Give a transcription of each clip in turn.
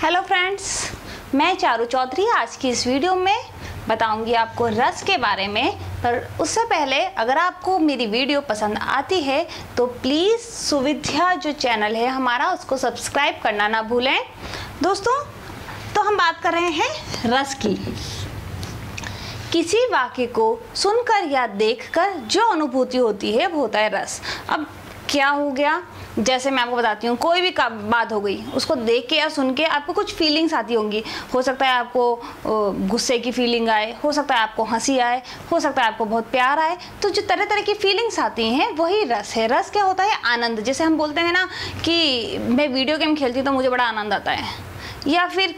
Hello friends, मैं चारू चौधरी आज की इस वीडियो में बताऊंगी आपको रस के बारे में। पर उससे पहले अगर आपको मेरी वीडियो पसंद आती है तो प्लीज़ सुविध्या जो चैनल है हमारा उसको सब्सक्राइब करना ना भूलें। दोस्तों, तो हम बात कर रहे हैं रस की। किसी वाक्य को सुनकर या देखकर जो अनुभूति होती है वो होता है रस। अब क्या हो गया, जैसे मैं आपको बताती हूँ, कोई भी बात हो गई, उसको देख के या सुन के आपको कुछ फीलिंग्स आती होंगी। हो सकता है आपको गुस्से की फीलिंग आए, हो सकता है आपको हंसी आए, हो सकता है आपको बहुत प्यार आए। तो जो तरह तरह की फीलिंग्स आती हैं वही रस है। रस क्या होता है? आनंद। जैसे हम बोलते हैं ना कि मैं वीडियो गेम खेलती हूँ तो मुझे बड़ा आनंद आता है, या फिर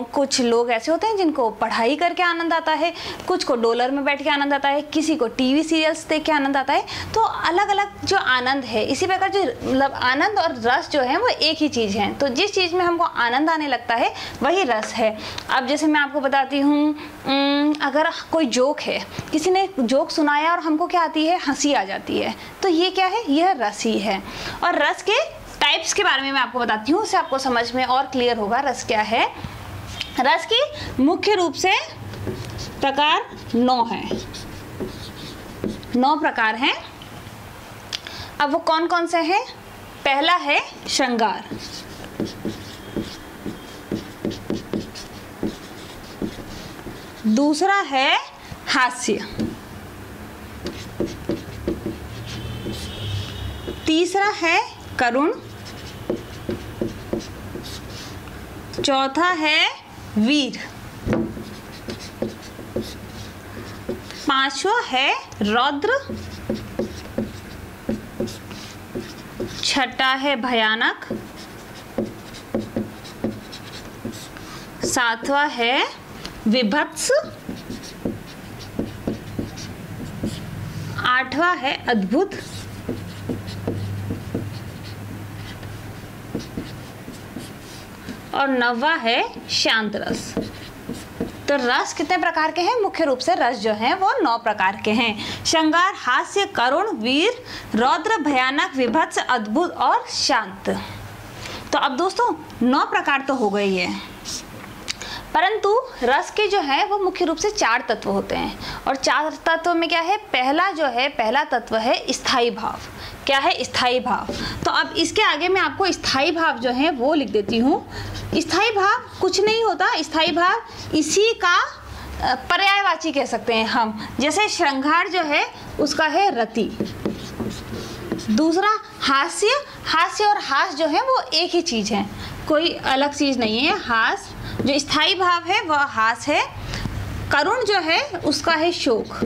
कुछ लोग ऐसे होते हैं जिनको पढ़ाई करके आनंद आता है, कुछ को डॉलर में बैठ के आनंद आता है, किसी को टीवी सीरियल्स देख के आनंद आता है। तो अलग अलग जो आनंद है, इसी प्रकार जो मतलब आनंद और रस जो है वो एक ही चीज़ है। तो जिस चीज़ में हमको आनंद आने लगता है वही रस है। अब जैसे मैं आपको बताती हूँ, अगर कोई जोक है, किसी ने जोक सुनाया और हमको क्या आती है? हंसी आ जाती है, तो ये क्या है? यह रस ही है। और रस के टाइप्स के बारे में मैं आपको बताती हूँ, उससे आपको समझ में और क्लियर होगा रस क्या है। रस की मुख्य रूप से प्रकार 9 हैं। 9 प्रकार हैं। अब वो कौन कौन से हैं? पहला है श्रृंगार, दूसरा है हास्य, तीसरा है करुण, चौथा है वीर, पांचवा है रौद्र, छठा है भयानक, सातवां है विभत्स, आठवां है अद्भुत, और 9वां है शांत रस। तो रस कितने प्रकार के हैं? मुख्य रूप से रस जो हैं वो 9 प्रकार के हैं। श्रृंगार, हास्य, करुण, वीर, रौद्र, भयानक, विभत्स, अद्भुत और शांत। तो अब दोस्तों 9 प्रकार तो हो गई है, परंतु रस के जो है वो मुख्य रूप से 4 तत्व होते हैं। और 4 तत्व में क्या है? पहला तत्व है स्थायी भाव। क्या है? स्थायी भाव। तो अब इसके आगे मैं आपको स्थायी भाव जो है वो लिख देती हूँ। स्थायी भाव कुछ नहीं होता, स्थायी भाव इसी का पर्यायवाची कह सकते हैं हम। जैसे श्रृंगार जो है उसका है रति। दूसरा हास्य और हास जो है वो एक ही चीज़ है, कोई अलग चीज़ नहीं है। हास जो स्थायी भाव है वह हास है। करुण जो है उसका है शोक।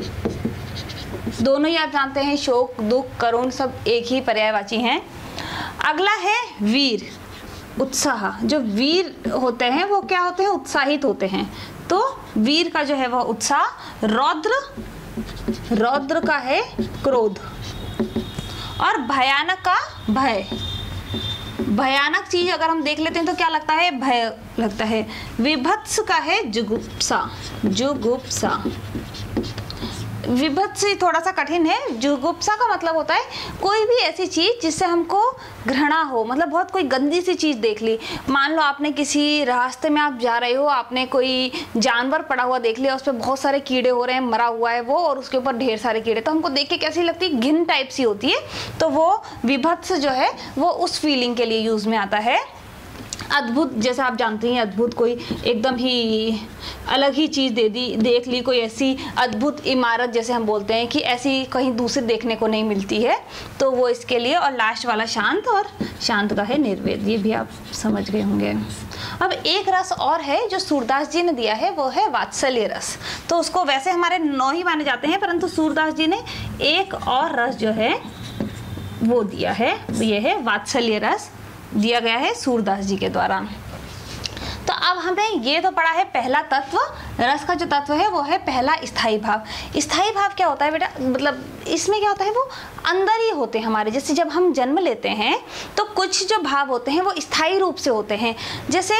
दोनों ही आप जानते हैं, शोक, दुख, करुण सब एक ही पर्यायवाची हैं। अगला है वीर, उत्साह। जो वीर होते हैं वो क्या होते हैं? उत्साहित होते हैं। तो वीर का जो है वह उत्साह। रौद्र का है क्रोध। और भयानक का भय। भयानक चीज अगर हम देख लेते हैं तो क्या लगता है? भय लगता है। विभत्स का है जुगुप्सा। विभत्स थोड़ा सा कठिन है। जुगुप्सा का मतलब होता है कोई भी ऐसी चीज़ जिससे हमको घृणा हो, मतलब बहुत कोई गंदी सी चीज़ देख ली। मान लो आपने किसी रास्ते में आप जा रहे हो, आपने कोई जानवर पड़ा हुआ देख लिया, उस पर बहुत सारे कीड़े हो रहे हैं, मरा हुआ है वो, और उसके ऊपर ढेर सारे कीड़े, तो हमको देख के कैसी लगती है? घिन टाइप सी होती है। तो वो विभत्स जो है वो उस फीलिंग के लिए यूज़ में आता है। अद्भुत, जैसे आप जानते हैं, अद्भुत कोई एकदम ही अलग ही चीज़ देख ली, कोई ऐसी अद्भुत इमारत जैसे हम बोलते हैं कि ऐसी कहीं दूसरी देखने को नहीं मिलती है, तो वो इसके लिए। और लास्ट वाला शांत, और शांत का है निर्वेद। ये भी आप समझ गए होंगे। अब एक रस और है जो सूरदास जी ने दिया है, वो है वात्सल्य रस। तो उसको वैसे हमारे 9 ही माने जाते हैं, परंतु सूरदास जी ने एक और रस जो है वो दिया है, ये है वात्सल्य रस, दिया गया है सूरदास जी के द्वारा। तो अब हमें ये तो पढ़ा है पहला तत्व रस का जो तत्व है वो है पहला स्थायी भाव। स्थायी भाव क्या होता है बेटा, मतलब इसमें क्या होता है, वो अंदर ही होते हैं हमारे। जैसे जब हम जन्म लेते हैं तो कुछ जो भाव होते हैं वो स्थायी रूप से होते हैं। जैसे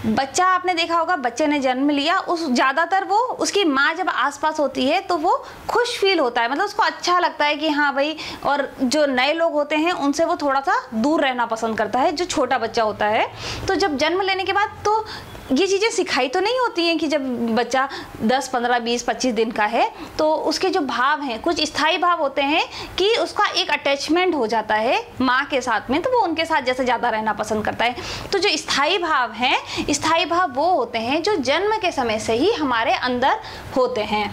बच्चा, आपने देखा होगा, बच्चे ने जन्म लिया, उस ज़्यादातर वो उसकी माँ जब आसपास होती है तो वो खुश फील होता है, मतलब उसको अच्छा लगता है कि हाँ भाई। और जो नए लोग होते हैं उनसे वो थोड़ा सा दूर रहना पसंद करता है, जो छोटा बच्चा होता है। तो जब जन्म लेने के बाद तो ये चीज़ें सिखाई तो नहीं होती हैं कि जब बच्चा 10, 15, 20, 25 दिन का है तो उसके जो भाव हैं, कुछ स्थायी भाव होते हैं कि उसका एक अटैचमेंट हो जाता है माँ के साथ में, तो वो उनके साथ जैसे ज़्यादा रहना पसंद करता है। तो जो स्थायी भाव हैं, स्थायी भाव वो होते हैं जो जन्म के समय से ही हमारे अंदर होते हैं।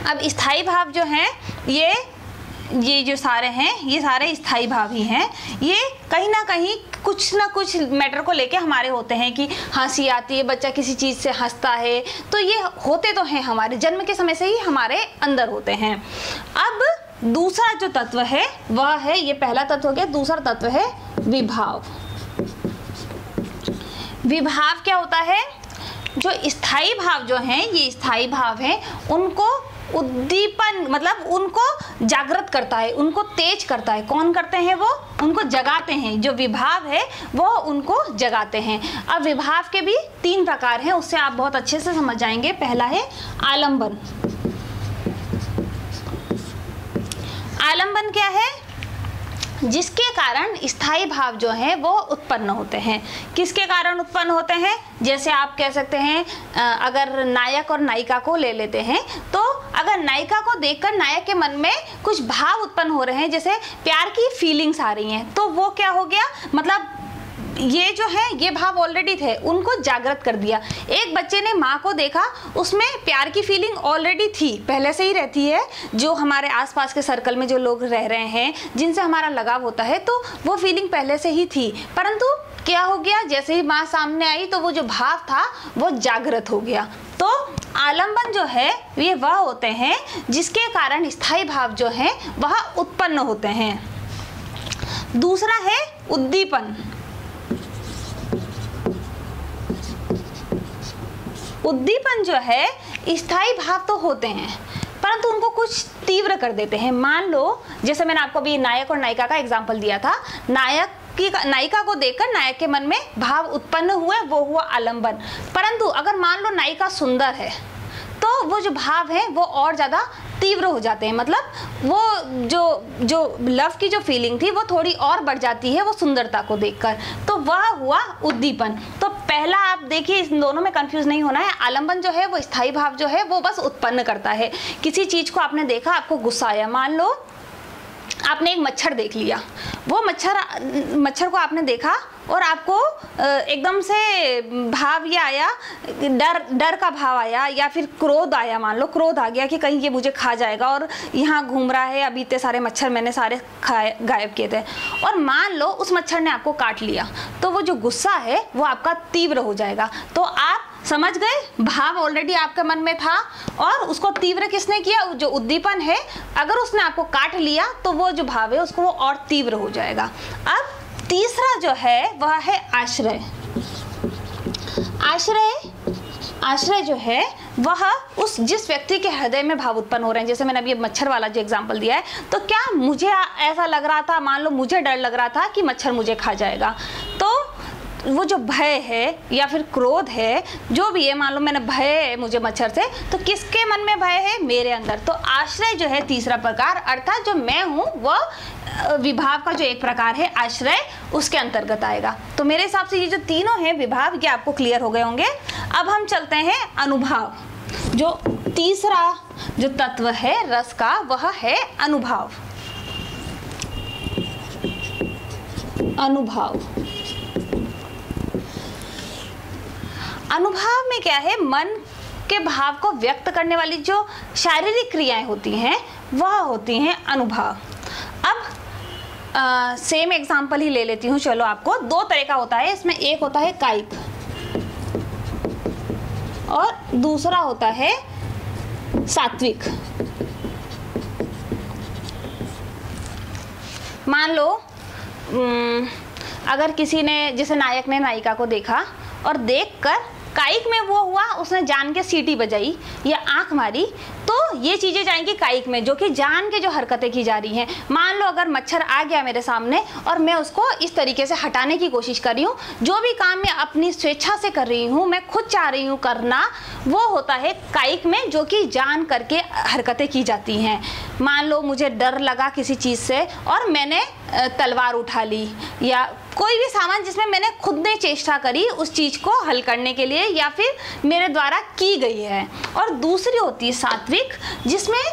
अब स्थायी भाव जो हैं ये जो सारे हैं, ये सारे स्थायी भाव ही हैं। ये कहीं ना कहीं कुछ ना कुछ मैटर को लेके हमारे होते हैं कि हंसी आती है, बच्चा किसी चीज़ से हंसता है, तो ये होते तो हैं हमारे जन्म के समय से ही हमारे अंदर होते हैं। अब दूसरा जो तत्व है वह है, ये पहला तत्व हो गया, दूसरा तत्व है विभाव। विभाव क्या होता है, जो स्थायी भाव जो हैं, ये स्थायी भाव हैं, उनको उद्दीपन, मतलब उनको जागृत करता है, उनको तेज करता है। कौन करते हैं वो? उनको जगाते हैं। जो विभाव है वो उनको जगाते हैं। अब विभाव के भी 3 प्रकार हैं, उससे आप बहुत अच्छे से समझ जाएंगे। पहला है आलंबन। आलंबन क्या है? जिसके कारण स्थायी भाव जो हैं वो उत्पन्न होते हैं। किसके कारण उत्पन्न होते हैं? जैसे आप कह सकते हैं, अगर नायक और नायिका को ले लेते हैं, तो अगर नायिका को देखकर नायक के मन में कुछ भाव उत्पन्न हो रहे हैं, जैसे प्यार की फीलिंग्स आ रही हैं, तो वो क्या हो गया, मतलब ये जो है ये भाव ऑलरेडी थे, उनको जागृत कर दिया। एक बच्चे ने माँ को देखा, उसमें प्यार की फीलिंग ऑलरेडी थी, पहले से ही रहती है। जो हमारे आसपास के सर्कल में जो लोग रह रहे हैं, जिनसे हमारा लगाव होता है, तो वो फीलिंग पहले से ही थी। परंतु क्या हो गया, जैसे ही माँ सामने आई तो वो जो भाव था वो जागृत हो गया। तो आलंबन जो है ये वह होते हैं जिसके कारण स्थायी भाव जो हैं वह उत्पन्न होते हैं। दूसरा है उद्दीपन। उद्दीपन जो है, स्थायी भाव तो होते हैं परंतु उनको कुछ तीव्र कर देते हैं। मान लो, जैसे मैंने आपको अभी नायक और नायिका का एग्जाम्पल दिया था, नायिका को देखकर नायक के मन में भाव उत्पन्न हुए, वो हुआ आलंबन। परंतु अगर मान लो नायिका सुंदर है तो वो जो भाव है वो और ज़्यादा तीव्र हो जाते हैं, मतलब वो जो लव की जो फीलिंग थी वो थोड़ी और बढ़ जाती है वो सुंदरता को देखकर, तो वह हुआ उद्दीपन। तो पहला आप देखिए, इन दोनों में कंफ्यूज नहीं होना है। आलंबन जो है वो स्थायी भाव जो है वो बस उत्पन्न करता है। किसी चीज़ को आपने देखा, आपको गुस्सा आया, मान लो आपने एक मच्छर देख लिया, वो मच्छर को आपने देखा और आपको एकदम से भाव ये आया, डर का भाव आया, या फिर क्रोध आया। मान लो क्रोध आ गया कि कहीं ये मुझे खा जाएगा, और यहाँ घूम रहा है, अभी इतने सारे मच्छर मैंने सारे गायब किए थे, और मान लो उस मच्छर ने आपको काट लिया, तो वो जो गुस्सा है वो आपका तीव्र हो जाएगा। तो आप समझ गए, भाव ऑलरेडी आपके मन में था और उसको तीव्र किसने किया? जो उद्दीपन है, अगर उसने आपको काट लिया तो वो जो भाव है उसको वो और तीव्र हो जाएगा। अब तीसरा जो है वह है आश्रय। आश्रय जो है वह जिस व्यक्ति के हृदय में भाव उत्पन्न हो रहे हैं, जैसे मैंने अभी मच्छर वाला जो एग्जांपल दिया है, तो क्या मुझे ऐसा लग रहा था, मान लो मुझे डर लग रहा था कि मच्छर मुझे खा जाएगा, तो वो जो भय है या फिर क्रोध है, जो भी है, मान लो मैंने भय है मुझे मच्छर से, तो किसके मन में भय है? मेरे अंदर। तो आश्रय जो है तीसरा प्रकार, अर्थात जो मैं हूँ वह विभाव का जो एक प्रकार है आश्रय, उसके अंतर्गत आएगा। तो मेरे हिसाब से ये जो तीनों हैं विभाव, ये आपको क्लियर हो गए होंगे। अब हम चलते हैं अनुभाव। जो तीसरा जो तत्व है रस का वह है अनुभाव। अनुभाव में क्या है? मन के भाव को व्यक्त करने वाली जो शारीरिक क्रियाएं होती हैं वह होती हैं अनुभाव। अब सेम एग्जांपल ही ले लेती हूँ, चलो आपको। 2 तरह का होता है इसमें, एक होता है कायिक और दूसरा होता है सात्विक। मान लो अगर किसी ने, जैसे नायक ने नायिका को देखा और देखकर कायिक में वो हुआ, उसने जान के सीटी बजाई या आंख मारी, तो ये चीज़ें जाएंगी कायिक में, जो कि जान के जो हरकतें की जा रही हैं। मान लो अगर मच्छर आ गया मेरे सामने और मैं उसको इस तरीके से हटाने की कोशिश कर रही हूँ, जो भी काम मैं अपनी स्वेच्छा से कर रही हूँ, मैं खुद चाह रही हूँ करना, वो होता है कायिक में, जो कि जान करके हरकतें की जाती हैं। मान लो मुझे डर लगा किसी चीज़ से और मैंने तलवार उठा ली, या कोई भी सामान जिसमें मैंने खुद ने चेष्टा करी उस चीज़ को हल करने के लिए या फिर मेरे द्वारा की गई है। और दूसरी होती है सात्विक, जिसमें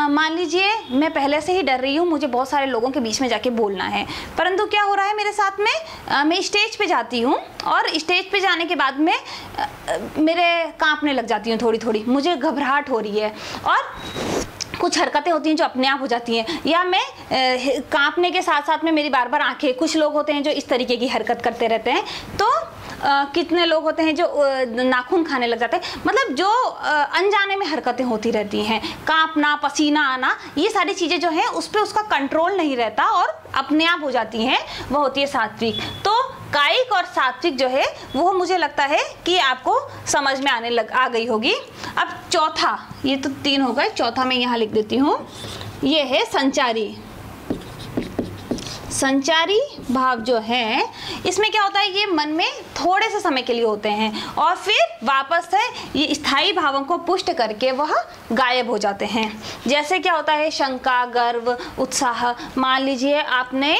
मान लीजिए मैं पहले से ही डर रही हूँ, मुझे बहुत सारे लोगों के बीच में जाके बोलना है, परंतु क्या हो रहा है मेरे साथ में, मैं स्टेज पे जाती हूँ और स्टेज पे जाने के बाद में मेरे कांपने लग जाती हूँ, थोड़ी थोड़ी मुझे घबराहट हो रही है और कुछ हरकतें होती हैं जो अपने आप हो जाती हैं, या मैं कांपने के साथ साथ में मेरी बार बार आंखें, कुछ लोग होते हैं जो इस तरीके की हरकत करते रहते हैं, तो कितने लोग होते हैं जो नाखून खाने लग जाते हैं, मतलब जो अनजाने में हरकतें होती रहती हैं, कांपना, पसीना आना, ये सारी चीज़ें जो हैं उस पर उसका कंट्रोल नहीं रहता और अपने आप हो जाती हैं, वह होती है सात्विक। तो कायिक और सात्विक जो है वो मुझे लगता है कि आपको समझ में आ गई होगी। अब चौथा, ये तो 3 हो गए, चौथा मैं यहाँ लिख देती हूँ, ये है संचारी। संचारी भाव जो है, इसमें क्या होता है, ये मन में थोड़े से समय के लिए होते हैं और फिर वापस से ये स्थायी भावों को पुष्ट करके वह गायब हो जाते हैं। जैसे क्या होता है, शंका, गर्व, उत्साह। मान लीजिए आपने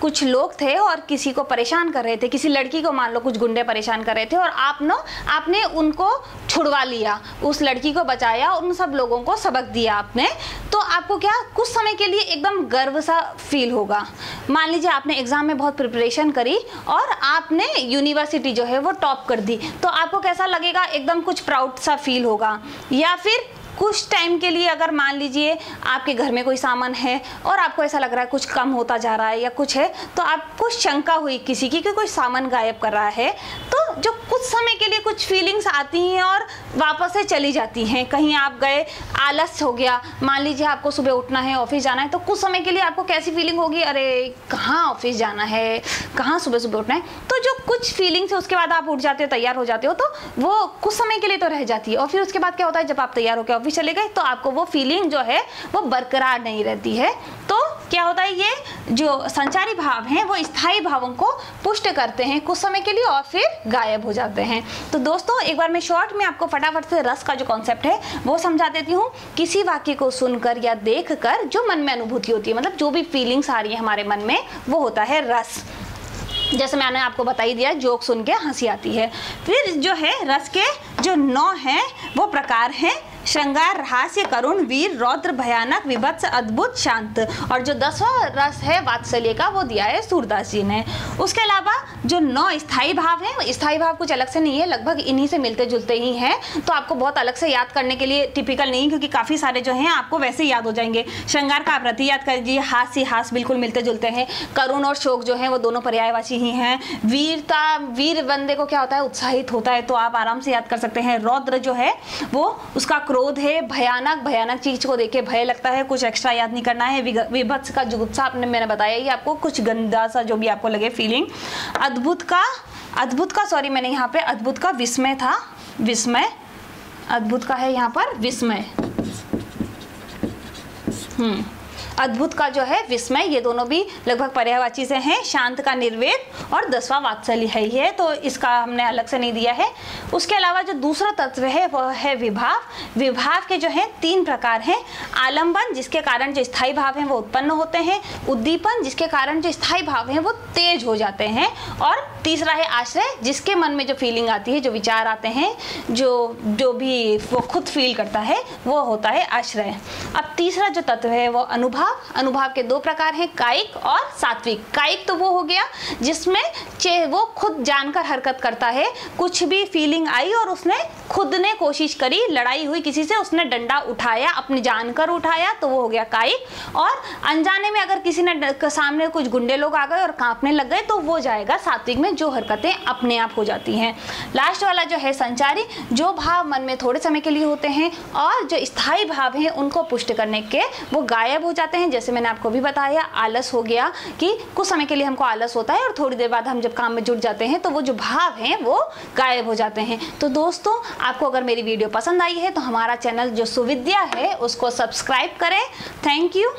कुछ लोग थे और किसी को परेशान कर रहे थे, किसी लड़की को मान लो कुछ गुंडे परेशान कर रहे थे और आपने उनको छुड़वा लिया, उस लड़की को बचाया, उन सब लोगों को सबक दिया आपने, तो आपको क्या कुछ समय के लिए एकदम गर्व सा फील होगा। मान लीजिए आपने एग्जाम में बहुत प्रिपरेशन करी और आपने यूनिवर्सिटी जो है वो टॉप कर दी, तो आपको कैसा लगेगा, एकदम कुछ प्राउड सा फील होगा। या फिर कुछ टाइम के लिए अगर मान लीजिए आपके घर में कोई सामान है और आपको ऐसा लग रहा है कुछ कम होता जा रहा है या कुछ है, तो आपको शंका हुई किसी की कि कोई सामान गायब कर रहा है, तो जो कुछ समय के लिए कुछ फीलिंग्स आती हैं और वापस से चली जाती हैं। कहीं आप गए, आलस हो गया, मान लीजिए आपको सुबह उठना है, ऑफिस जाना है, तो कुछ समय के लिए आपको कैसी फीलिंग होगी, अरे कहाँ ऑफिस जाना है, कहाँ सुबह सुबह उठना है, तो जो कुछ फीलिंग्स है उसके बाद आप उठ जाते हो, तैयार हो जाते हो, तो वो कुछ समय के लिए तो रह जाती है। और फिर उसके बाद क्या होता है, जब आप तैयार होकर ऑफिस चले गए तो आपको वो फीलिंग जो है वो बरकरार नहीं रहती है। तो क्या होता है, ये जो संचारी भाव हैं वो स्थायी भावों को पुष्ट करते हैं कुछ समय के लिए और फिर गायब हो जाते हैं। तो दोस्तों एक बार मैं शॉर्ट में आपको फटाफट से रस का जो कॉन्सेप्ट है वो समझा देती हूँ। किसी वाक्य को सुनकर या देखकर जो मन में अनुभूति होती है, मतलब जो भी फीलिंग्स आ रही है हमारे मन में, वो होता है रस। जैसे मैंने आपको बता ही दिया, जोक सुन के हंसी आती है। फिर जो है रस के जो 9 हैं वो प्रकार हैं, श्रृंगार, हास्य, करुण, वीर, रौद्र, भयानक, विभत्स, अद्भुत, शांत। और जो 10वां रस है वात्सल्य का, वो दिया है सूरदास जी ने। उसके अलावा जो 9 स्थायी भाव हैं, स्थायी भाव कुछ अलग से नहीं है, लगभग इन्हीं से मिलते जुलते ही हैं, तो आपको बहुत अलग से याद करने के लिए टिपिकल नहीं, क्योंकि काफ़ी सारे जो हैं आपको वैसे ही याद हो जाएंगे। श्रृंगार का आप रति याद कर लीजिए, हास्य बिल्कुल मिलते जुलते हैं, करुण और शोक जो है वो दोनों पर्यायवाची ही हैं। वीरता, वीर बंदे को क्या होता है, उत्साहित होता है, तो आप आराम से याद कर सकते हैं। रौद्र जो है वो उसका क्रोध है, भयानक चीज को देखे भय लगता है, कुछ एक्स्ट्रा याद नहीं करना है। विभत्स का जुगुप्सा मैंने बताया ही आपको, कुछ गंदा सा जो भी आपको लगे फीलिंग। अद्भुत का सॉरी मैंने यहाँ पे अद्भुत का विस्मय था, विस्मय, अद्भुत का है यहाँ पर विस्मय। अद्भुत का जो है विस्मय, ये दोनों भी लगभग पर्यायवाची से हैं। शांत का निर्वेद और 10वां वात्सल्य है ही है, तो इसका हमने अलग से नहीं दिया है। उसके अलावा जो दूसरा तत्व है वह है विभाव। विभाव के जो है 3 प्रकार हैं, आलंबन जिसके कारण जो स्थायी भाव हैं वो उत्पन्न होते हैं, उद्दीपन जिसके कारण जो स्थायी भाव हैं वो तेज हो जाते हैं, और तीसरा है आश्रय जिसके मन में जो फीलिंग आती है, जो विचार आते हैं, जो भी वो खुद फील करता है, वो होता है आश्रय। अब तीसरा जो तत्व है वो अनुभाव। अनुभाव के 2 प्रकार हैं, कायिक और सात्विक। कायिक तो वो हो गया जिसमें वो खुद जानकर हरकत करता है, कुछ भी फीलिंग आई और उसने खुद ने कोशिश करी, लड़ाई हुई किसी से, उसने डंडा उठाया, अपनी जानकर उठाया, तो वो हो गया कायिक। और अनजाने में अगर किसी ने सामने कुछ गुंडे लोग आ गए और कांपने भागने लग गए तो वो जाएगा सात्विक में, जो हरकतें अपने आप हो जाती हैं। लास्ट वाला जो है संचारी, जो भाव मन में थोड़े समय के लिए होते हैं और जो स्थायी भाव हैं उनको पुष्ट करने के वो गायब हो जाते हैं। जैसे मैंने आपको भी बताया, आलस हो गया कि कुछ समय के लिए हमको आलस होता है और थोड़ी देर बाद हम जब काम में जुट जाते हैं तो वो जो भाव हैं वो गायब हो जाते हैं। तो दोस्तों, आपको अगर मेरी वीडियो पसंद आई है तो हमारा चैनल जो सुविद्या है उसको सब्सक्राइब करें। Thank you.